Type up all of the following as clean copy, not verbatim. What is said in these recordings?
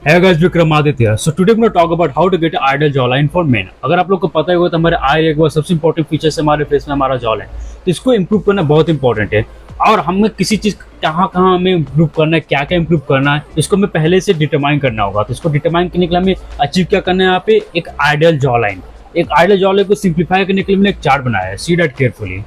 Hey guys, Vikramaditya here. So today I'm going to talk about how to get ideal jawline for men. अगर आप लोग को पता ही होगा तो हमारे आई एक बार सबसे इंपॉर्टेंट फीचर है हमारे फेस में हमारा जॉलाइन, तो इसको इम्प्रूव करना बहुत इंपॉर्टेंट है। और हमें किसी चीज़ कहाँ हमें इम्प्रूव करना है, क्या क्या इम्प्रूव करना है, इसको हमें पहले से डिटरमाइन करना होगा। तो इसको डिटरमाइन करने के लिए हमें अचीव क्या करना है, यहाँ पे एक आइडियल जॉलाइन। एक आइडियल जॉलाइन को सिंप्लीफाई करने के लिए मैंने एक चार्ट बनाया है, see that carefully.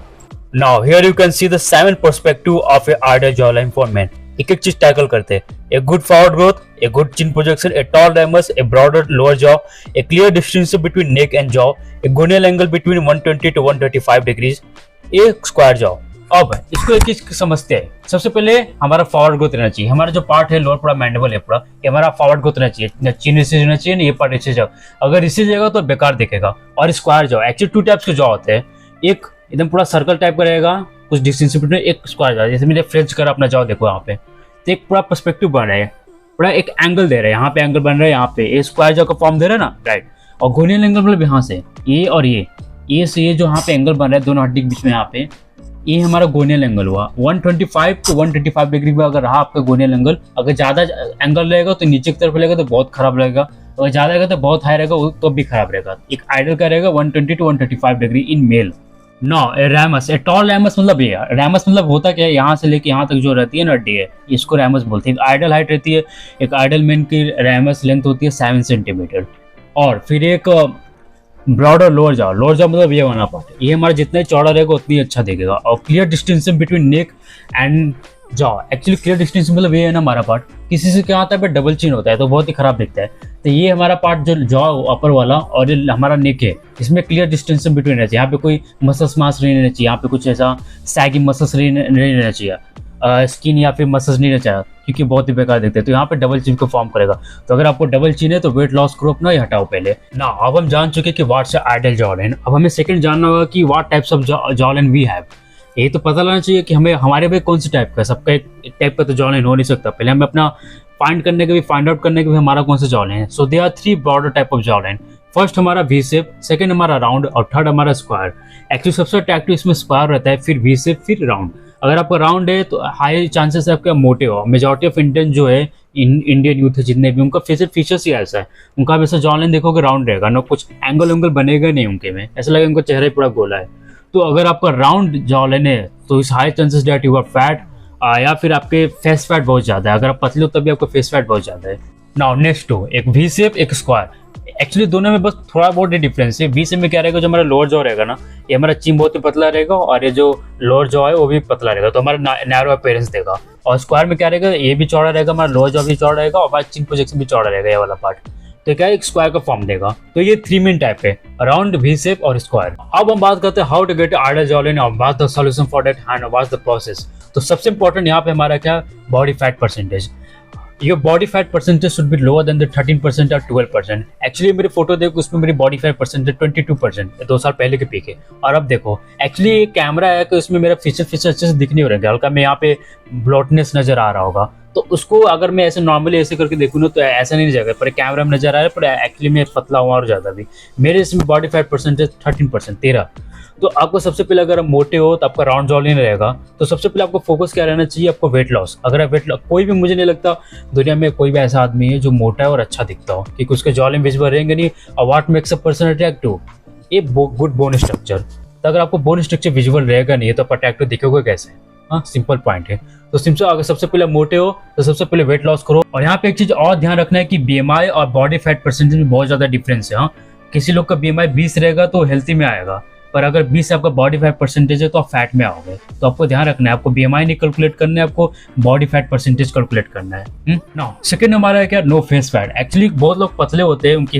Now here you can see the 7 perspective of a ideal jawline for men. एक एक चीज टैकल करते हैं। A good forward growth, a good chin projection, a tall ramus, a broader lower jaw, a clear distance between neck and jaw, a gonial angle between 120 to 135 degrees, A square jaw. अब इसको एक चीज समझते हैं। सबसे पहले हमारा forward growth रहना चाहिए। हमारा जो पार्ट है लोअर पूरा मैंडिबल है पूरा, ये हमारा फॉरवर्ड ग्रोथ रहना चाहिए। चिन रिसीज रहना चाहिए ना, ये पार्ट रिसीज जाओ। अगर रिसीज जाएगा तो बेकार दिखेगा। और स्क्वायर जॉ, एक्चुअली 2 टाइप्स के जॉ होते हैं। एक एकदम पूरा सर्कल टाइप का रहेगा, कुछ डिस्टेंस बिटवीन, एक स्क्वायर जॉ। जैसे मैंने फ्रेंच करा अपना जॉ, देखो यहाँ पे तो एक पूरा पर्सपेक्टिव बन रहा है, पूरा एक एंगल दे रहा है। यहाँ पे एंगल बन रहा है, यहाँ पे ये स्क्वायर जॉ का फॉर्म दे रहा है ना, राइट। और गोनियल एंगल मतलब यहाँ से ये और ये से ये जो यहाँ पे एंगल बन रहा है दोनों हड्डी के बीच में, यहाँ पे ये हमारा गोनियल एंगल हुआ। 125 to 135 डिग्री में अगर रहा आपका गोनियल एंगल। अगर ज्यादा एंगल रहेगा तो नीचे की तरफ रहेगा तो बहुत खराब रहेगा, अगर ज्यादा रहेगा तो बहुत हाई रहेगा तो भी खराब रहेगा। एक आइडियल का रहेगा 120 to 135 degree in male. No a ramus, a tall ramus मतलब ये रैमस मतलब होता क्या है, यहाँ से लेके यहाँ तक जो रहती है ना हड्डी है, इसको रैमस बोलते हैं। एक आइडियल हाइट रहती है, एक आइडियल मेन की रैमस लेंथ होती है 7 सेंटीमीटर। और फिर एक ब्रॉड और लोअर जॉ, लोअर जॉ मतलब ये वाला पार्ट, ये हमारा जितना ही चौड़ा रहेगा उतनी अच्छा दिखेगा। और clear distance between neck and jaw, actually clear distance मतलब ये है ना हमारा पार्ट। किसी से क्या होता है डबल चिन होता है तो बहुत ही खराब दिखता है। तो ये हमारा पार्ट जो जॉ अपर वाला और ये हमारा नेक है, इसमें क्लियर डिस्टेंस बिटवीन रहना चाहिए। यहाँ पे कोई मसल्स मास नहीं रहना चाहिए, यहाँ पे कुछ ऐसा सैगी मसल्स नहीं रहना चाहिए, स्किन या फिर मसल्स नहीं रहना चाहिए, क्योंकि बहुत ही बेकार दिखते हैं। तो यहाँ पे डबल चिन को फॉर्म करेगा। तो अगर आपको डबल चिन है तो वेट लॉस करो अपना, ये हटाओ पहले ना। अब हम जान चुके कि व्हाट्स आइडियल जॉलाइन। अब हमें सेकंड जानना होगा कि what types of jawline we have. ये तो पता लगना चाहिए कि हमें हमारे भाई कौन सी टाइप का, सबका एक टाइप का तो जॉलाइन हो नहीं सकता। पहले हमें अपना फाइंड आउट करने के भी हमारा कौन सा जॉलाइन है। So there are 3 broader type of jawline. First हमारा वी शेप, सेकंड हमारा राउंड और थर्ड हमारा स्क्वायर। एक्चुअली सबसे अट्रैक्टिव इसमें स्क्वायर रहता है, फिर वी शेप, फिर राउंड। अगर आपका राउंड है तो हाई चांसेस है आपका मोटे हो। मेजॉरिटी ऑफ इंडियन जो है, इंडियन यूथ है जितने भी, उनका फेशियल फीचर्स ही ऐसा है। उनका वैसा जॉलाइन देखोगे राउंड रहेगा ना, कुछ एंगल बनेगा नहीं उनके में, ऐसा लगेगा उनका चेहरा पूरा गोला है। तो अगर आपका राउंड जॉलाइन है तो इस high chances that you are fat, या फिर आपके फेस फैट बहुत ज्यादा है। अगर आप पतले हो तभी आपका फेस फैट बहुत ज्यादा है। नाउ नेक्स्ट हो एक वी शेप, एक स्क्वायर। एक्चुअली दोनों में बस थोड़ा बहुत डिफरेंस है। वी शेप में क्या रहेगा, जो हमारा लोअर जॉ रहेगा ना, ये हमारा चिन बहुत ही पतला रहेगा और ये जो लोअर जॉ है वो भी पतला रहेगा, तो हमारा नैरो अपीयरेंस देगा। और स्क्वायर में क्या रहेगा, ये भी चौड़ा रहेगा, हमारा लोअर जॉ भी चौड़ा रहेगा और हमारा चिन प्रोजेक्शन भी चौड़ा रहेगा, ये वाला पार्ट। तो क्या एक स्क्वायर का फॉर्म देगा। तो ये 3 मेन टाइप है, राउंड, वी शेप और स्क्वायर। अब हम बात करते हैं how to get ideal jawline और what's the solution for that and what's the process. तो सबसे इंपॉर्टेंट यहाँ पे हमारा क्या, body fat percentage. Your body fat percentage should be lower than the 13% और 12%। एक्चुअली मेरी फोटो देखो, उसमें मेरी बॉडी फैट परसेंटेज 22%, 2 साल पहले के पीक है। और अब देखो एक्चुअली कैमरा है कि उसमें मेरा फीचर अच्छे से दिख नहीं हो रहा है, हल्का में यहाँ पे ब्लॉटनेस नजर आ रहा होगा। तो उसको अगर मैं ऐसे नॉर्मली ऐसे करके देखूँ ना तो ऐसा नहीं जाएगा, पर कैमरा में नजर आ रहा है, पर एक्चुअली मैं पतला हुआ और ज्यादा भी। मेरे इसमें बॉडी फैट परसेंटेज 13%, 13। तो आपको सबसे पहले अगर आप मोटे हो तो आपका राउंड जॉलाइन रहेगा। तो सबसे पहले आपको फोकस क्या रहना चाहिए, आपको वेट लॉस। अगर आप वेट लॉस, कोई भी, मुझे नहीं लगता दुनिया में कोई भी ऐसा आदमी है जो मोटा है और अच्छा दिखता हो, क्योंकि उसके जॉलाइन विजिबल रहेंगे नहीं। और what makes a person attractive, ये गुड बोन स्ट्रक्चर। तो अगर आपको बोन स्ट्रक्चर विजिबल रहेगा नहीं तो अट्रैक्टिव दिखोगे कैसे। हाँ, सिंपल पॉइंट है। तो सिंपल, अगर सबसे पहले मोटे हो तो सबसे पहले वेट लॉस करो। और यहाँ पे एक चीज और ध्यान रखना है कि बीएमआई और बॉडी फैट परसेंटेज में बहुत ज्यादा डिफरेंस है। हाँ, किसी लोग का बीएमआई 20 रहेगा तो हेल्थी में आएगा, पर अगर 20 आपका बॉडी फैट परसेंटेज है तो आप फैट में आओगे। तो आपको ध्यान रखना है, आपको बीएमआई नहीं कैलकुलेट करना है, आपको बॉडी फैट परसेंटेज कैलकुलेट करना है। नाउ सेकंड हमारा है क्या, नो फेस फैट। एक्चुअली बहुत लोग पतले होते हैं, उनकी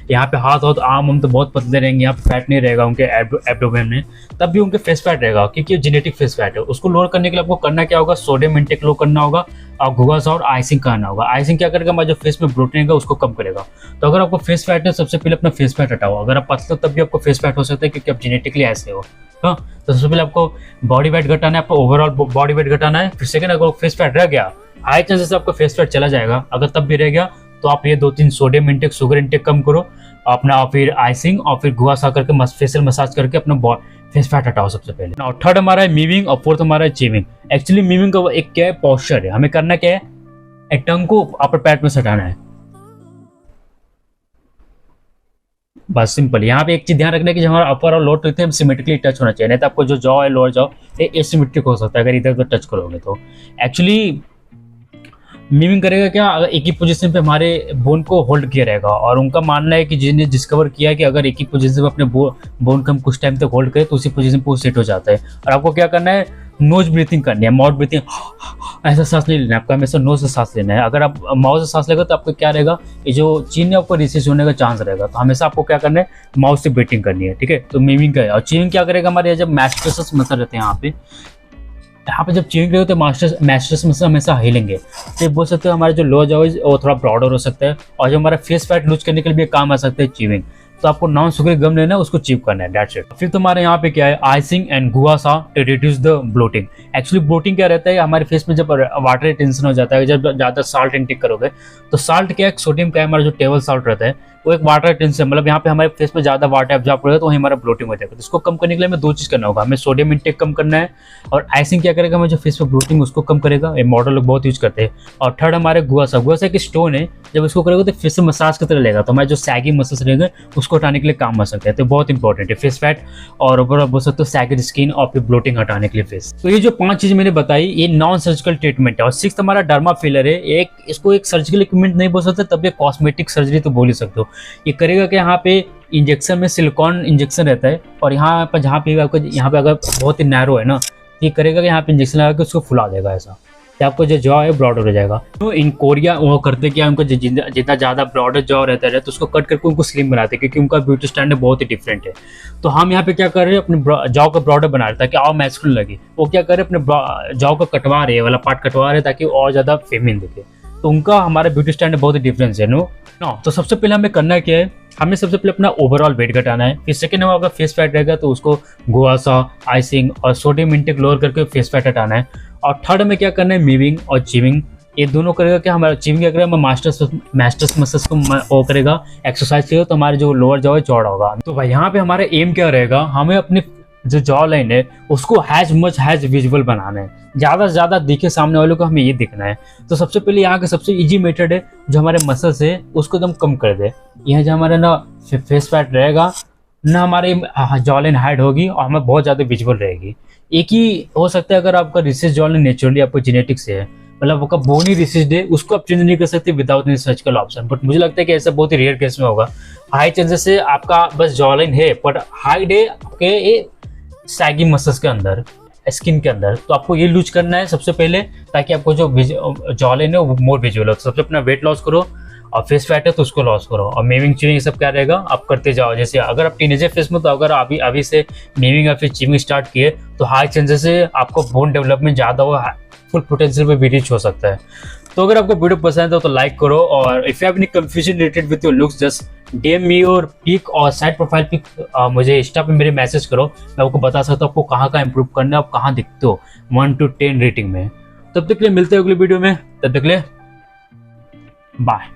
यहाँ पे हाथ और आर्म हम तो बहुत पतले रहेंगे, यहाँ पे फैट नहीं रहेगा उनके एब्डोमेन में, तब भी उनके फेस फैट रहेगा, क्योंकि जेनेटिक फेस फैट है। उसको लोअर करने के लिए आपको करना क्या होगा, सोडियम इंटेक लो करना होगा और गुआसा और आइसिंग करना होगा। आइसिंग क्या करेगा, हमारा जो फेस में प्रोटीन है उसको कम करेगा। तो अगर आपको फेस फैट है, सबसे पहले अपना फेस फैट हटाओ। अगर आप पतले हो तब भी आपको फेस फैट हो सकता है, क्योंकि आप जेनेटिकली ऐसे हो। हाँ, तो सबसे पहले आपको बॉडी वेट घटाना है, आपको ओवरऑल बॉडी वेट घटाना है। फिर सेकंड, अगर फेस फैट रह गया, हाई चांसेस से आपका फेस फैट चला जाएगा। अगर तब भी रह गया तो आप ये 2-3 सोडियम इंटेक, शुगर इंटेक कम करो अपना, फिर आइसिंग और फिर गुआसा करके फेशियल मसाज करके अपना फेस फैट हटाओ सबसे पहले। नाउ थर्ड हमारा है मीविंग और फोर्थ हमारा है चेविंग। एक्चुअली मीविंग का एक क्या है, पोस्चर है। हमें करना क्या है, टंग को अपर पैट में सटाना है। बस सिंपल। यहाँ पे एक चीज ध्यान रखना है कि जो हमारा अपर और लोअर टच है सिमेट्रिकली टच होना चाहिए, नहीं तो आपको जो जॉ है लोअर जॉ ये एसिमेट्रिक हो सकता है अगर इधर उधर टच करोगे तो। एक्चुअली मीमिंग करेगा क्या, अगर एक ही पोजीशन पे हमारे बोन को होल्ड किया रहेगा, और उनका मानना है कि जिन्हें डिस्कवर किया है कि अगर एक ही पोजीशन पे अपने बोन को हम कुछ टाइम तक होल्ड करें तो उसी पोजीशन पे वो सेट हो जाता है। और आपको क्या करना है, नोज ब्रीथिंग करनी है, माउथ ब्रीथिंग, ऐसा सांस नहीं लेना है आपका, हमेशा नोज से सांस लेना है। अगर आप माउथ से सांस लेगा तो आपको क्या रहेगा, ये जो चीन है आपको रिसीज होने का चांस रहेगा, तो हमेशा आपको क्या करना है, माउथ से ब्रीथिंग करनी है, ठीक है। तो मीमिंग का है। और चीन क्या करेगा, हमारे जब मैस्टर्स मसल रहते हैं यहाँ पे जब चीन रहे हो तो मैस्टर्स मसल हमेशा हिलेंगे, तो बोल सकते हो हमारे जो लोअर जॉ वो थोड़ा ब्रॉडर हो सकता है, और जो हमारा फेस फैट लूज करने के लिए भी काम आ सकता है चीविंग। तो आपको नॉन सुगरी गम लेना है, उसको चीव करना है, दैट्स इट। फिर तुम्हारे यहाँ पे क्या है, icing and gua sha to reduce the bloating. Actually bloating क्या रहता है, हमारे फेस में जब वाटर रिटेंशन हो जाता है, जब ज़्यादा साल्ट इंटेक करोगे तो साल्ट क्या है, सोडियम क्या है, हमारा जो टेबल साल्ट रहता है वो एक वाटर रिटेंशन, मतलब यहाँ पे हमारे फेस में ज़्यादा वाटर एब्जॉर्ब करेगा तो वहीं हमारा ब्लोटिंग हो जाएगा। तो इसको कम करने के लिए हमें 2 चीज़ करना होगा, हमें सोडियम इंटेक कम करना है, और आइसिंग क्या करेगा, हमें जो फेस पे ब्लोटिंग उसको कम करेगा, ये मॉडल लोग बहुत यूज करते हैं। और थर्ड हमारे गुआसा एक स्टोन है, जब इसको करेगा तो फेस से मसाज की तरह लेगा, तो हमारे जो सैगी मसल्स रहेंगे उसको हटाने के लिए काम आ सकता है। तो बहुत इंपॉर्टेंट है फेस फैट, और ऊपर बोल सकते हो सैगी स्किन, और फिर ब्लोटिंग हटाने के लिए फेस। तो ये जो 5 चीज़ मैंने बताई ये नॉन सर्जिकल ट्रीटमेंट है। और 6th हमारा डर्मा फिलर है, इसको एक सर्जिकल इक्विपमेंट नहीं बोल सकते, तब ये कॉस्मेटिक सर्जरी तो बोल ही सकते हो। ये करेगा कि यहाँ पे इंजेक्शन में सिलिकॉन इंजेक्शन रहता है, और यहाँ पर जहाँ पे आपको यहाँ पे अगर बहुत ही नैरो है ना, ये करेगा कि यहाँ पे इंजेक्शन लगा के उसको फुला देगा, ऐसा कि आपको जो जॉ है ब्रॉडर हो जाएगा। तो इन कोरिया वो करते क्या, उनको जितना ज़्यादा ब्रॉडर जॉ रहता है तो उसको कट करके उनको स्लिम बनाते हैं, क्योंकि उनका ब्यूटी स्टैंडर्ड बहुत ही डिफरेंट है। तो हम यहाँ पे क्या कर रहे हैं, अपने जॉ का ब्रॉडर बना रहे ताकि और मैस्कुलिन लगे। वो क्या कर रहे हैं, अपने जॉ को कटवा रहे, वाला पार्ट कटवा रहे ताकि और ज़्यादा फेमिन दिखे। तो उनका हमारा ब्यूटी स्टैंडर्ड बहुत ही डिफरेंस है। नो तो सबसे पहले हमें करना क्या है, हमें सबसे पहले अपना ओवरऑल वेट घटाना है। फिर सेकंड में अगर फेस फैट रहेगा तो उसको गुआसा, आइसिंग और सोडियम इंटेक लोअर करके फेस फैट हटाना है। और थर्ड में क्या करना है, मीविंग और चीविंग, ये दोनों करेगा क्या, हमारा चीविंग क्या करेगा, मास्टर्स मसल्स को वो करेगा, एक्सरसाइज करेगा तो हमारे जो लोअर जॉ है चौड़ा होगा। तो भाई यहाँ पे हमारा एम क्या रहेगा, हमें अपने जो जॉ लाइन है उसको हैज मच हैज विजुअल बनाना है, ज़्यादा से ज़्यादा दिखे सामने वालों को, हमें ये दिखना है। तो सबसे पहले यहाँ का सबसे इजी मेथड है, जो हमारे मसल्स है उसको एकदम कम कर दे। यह जो हमारा ना फेस फैट रहेगा ना, हमारे जॉ लाइन हाइड होगी और हमें बहुत ज़्यादा विजुअल रहेगी। एक ही हो सकता है अगर आपका रिसेस जॉ लाइन नेचुरली आपको जेनेटिक्स से है, मतलब आपका बोन ही रिसेस्ड है, उसको आप चेंज नहीं कर सकते without any surgical option. But मुझे लगता है कि ऐसा बहुत ही रेयर केस में होगा। हाई चांसेस है आपका बस जॉ लाइन है बट हाइड है आपके सैगी मसल्स के अंदर, स्किन के अंदर। तो आपको ये लूज करना है सबसे पहले, ताकि आपको जो जॉ लाइन है वो मोर विजुअल हो। तो सबसे अपना वेट लॉस करो, और फेस फैट है तो उसको लॉस करो, और मीविंग चीविंग ये सब क्या रहेगा आप करते जाओ। जैसे अगर आप टीनेजर फेस में, तो अगर अभी से मीविंग या फिर चीविंग स्टार्ट किए तो हाई चांसेस है आपको बोन डेवलपमेंट ज़्यादा हो, फुल पोटेंशियल पे भी रीच हो सकता है। तो अगर आपको वीडियो पसंद है तो लाइक करो, और if you have any confusion related with your looks just DM me your pic और साइड प्रोफाइल पिक, मुझे इंस्टा पे मेरे मैसेज करो, मैं आपको बता सकता हूँ आपको कहाँ इंप्रूव करना है, आप कहाँ दिखते हो 1 to 10 रेटिंग में। तब तक के लिए मिलते हैं अगले वीडियो में, तब तक के लिए बाय।